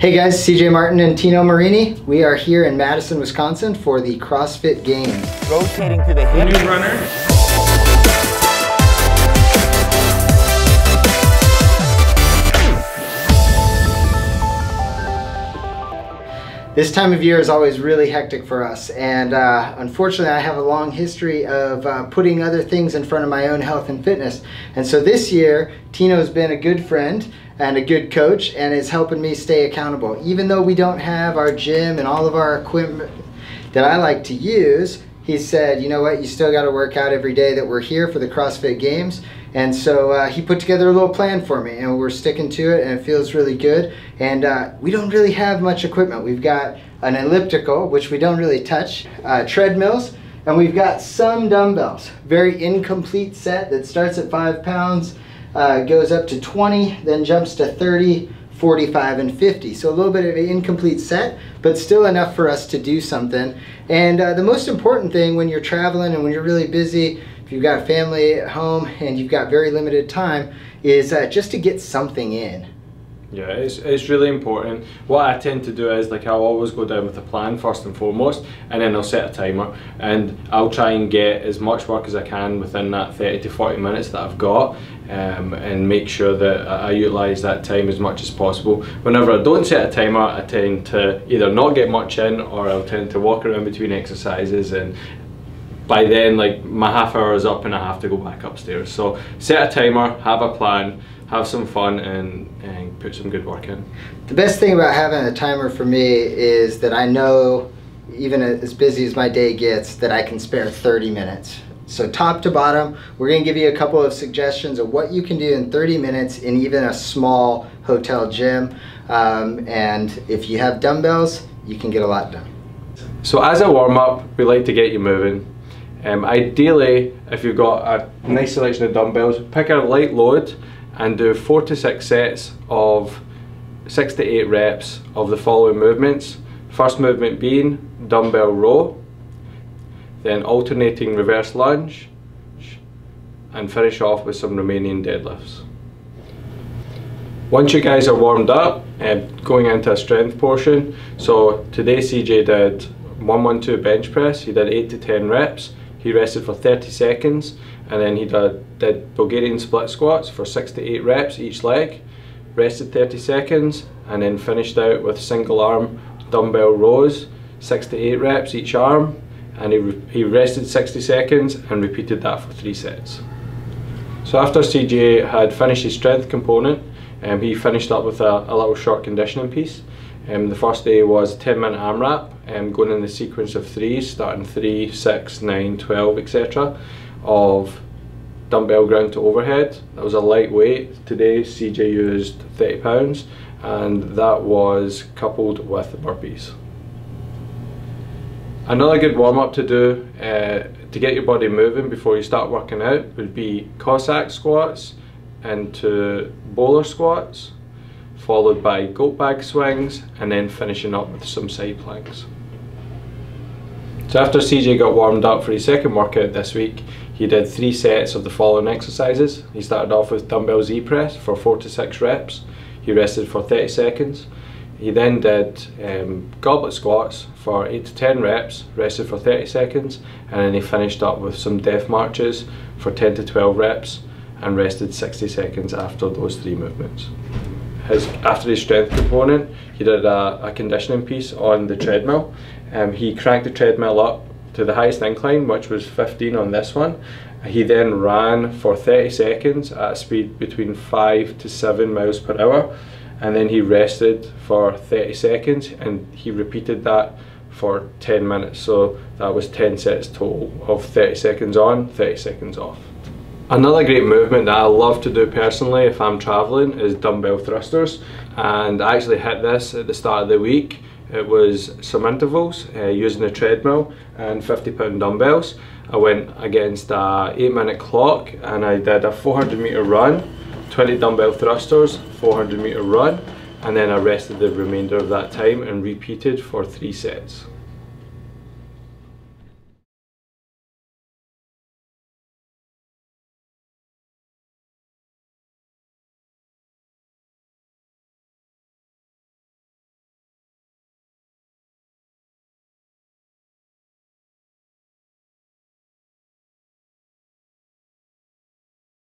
Hey guys, CJ Martin and Tino Marini. We are here in Madison, Wisconsin for the CrossFit Games. Rotating to the hip. New runner. This time of year is always really hectic for us, and unfortunately I have a long history of putting other things in front of my own health and fitness. And so this year, Tino's been a good friend and a good coach and is helping me stay accountable. Even though we don't have our gym and all of our equipment that I like to use, he said, you know what, you still got to work out every day that we're here for the CrossFit Games. And so he put together a little plan for me, and we're sticking to it, and it feels really good. And we don't really have much equipment. We've got an elliptical, which we don't really touch, treadmills, and we've got some dumbbells. Very incomplete set that starts at 5 pounds, goes up to 20, then jumps to 30, 45, and 50. So a little bit of an incomplete set, but still enough for us to do something. And the most important thing when you're traveling and when you're really busy, if you've got family at home and you've got very limited time, is just to get something in. Yeah, it's really important. What I tend to do is, like, I'll always go down with a plan first and foremost, and then I'll set a timer, and I'll try and get as much work as I can within that 30 to 40 minutes that I've got, and make sure that I utilise that time as much as possible. Whenever I don't set a timer, I tend to either not get much in, or I'll tend to walk around between exercises, and by then, like, my half hour is up and I have to go back upstairs. So set a timer, have a plan, have some fun, and put some good work in. The best thing about having a timer for me is that I know, even as busy as my day gets, that I can spare 30 minutes. So top to bottom, we're going to give you a couple of suggestions of what you can do in 30 minutes in even a small hotel gym. And if you have dumbbells, you can get a lot done. So as a warm-up, we like to get you moving. Ideally, if you've got a nice selection of dumbbells, pick a light load and do 4 to 6 sets of 6 to 8 reps of the following movements. First movement being dumbbell row, then alternating reverse lunge, and finish off with some Romanian deadlifts. Once you guys are warmed up, going into a strength portion. So today CJ did 112 bench press. He did 8 to 10 reps. He rested for 30 seconds, and then he did Bulgarian split squats for 6 to 8 reps each leg, rested 30 seconds, and then finished out with single arm dumbbell rows, 6 to 8 reps each arm, and he rested 60 seconds and repeated that for 3 sets. So after CJ had finished his strength component, he finished up with a little short conditioning piece. The first day was a 10-minute AMRAP, going in the sequence of 3s, starting 3, 6, 9, 12, etc. of dumbbell ground to overhead. That was a lightweight. Today CJ used 30 pounds, and that was coupled with burpees. Another good warm-up to do to get your body moving before you start working out would be Cossack squats into bowler squats, followed by goat bag swings, and then finishing up with some side planks. So after CJ got warmed up for his second workout this week, he did 3 sets of the following exercises. He started off with dumbbell Z press for 4 to 6 reps. He rested for 30 seconds. He then did goblet squats for 8 to 10 reps, rested for 30 seconds, and then he finished up with some death marches for 10 to 12 reps and rested 60 seconds after those 3 movements. After his strength component, he did a conditioning piece on the treadmill. He cranked the treadmill up to the highest incline, which was 15 on this one. He then ran for 30 seconds at a speed between 5 to 7 miles per hour, and then he rested for 30 seconds, and he repeated that for 10 minutes. So that was 10 sets total of 30 seconds on, 30 seconds off. Another great movement that I love to do personally if I'm traveling is dumbbell thrusters, and I actually hit this at the start of the week. It was some intervals using a treadmill and 50-pound dumbbells. I went against a 8-minute clock, and I did a 400-meter run, 20 dumbbell thrusters, 400-meter run, and then I rested the remainder of that time and repeated for 3 sets.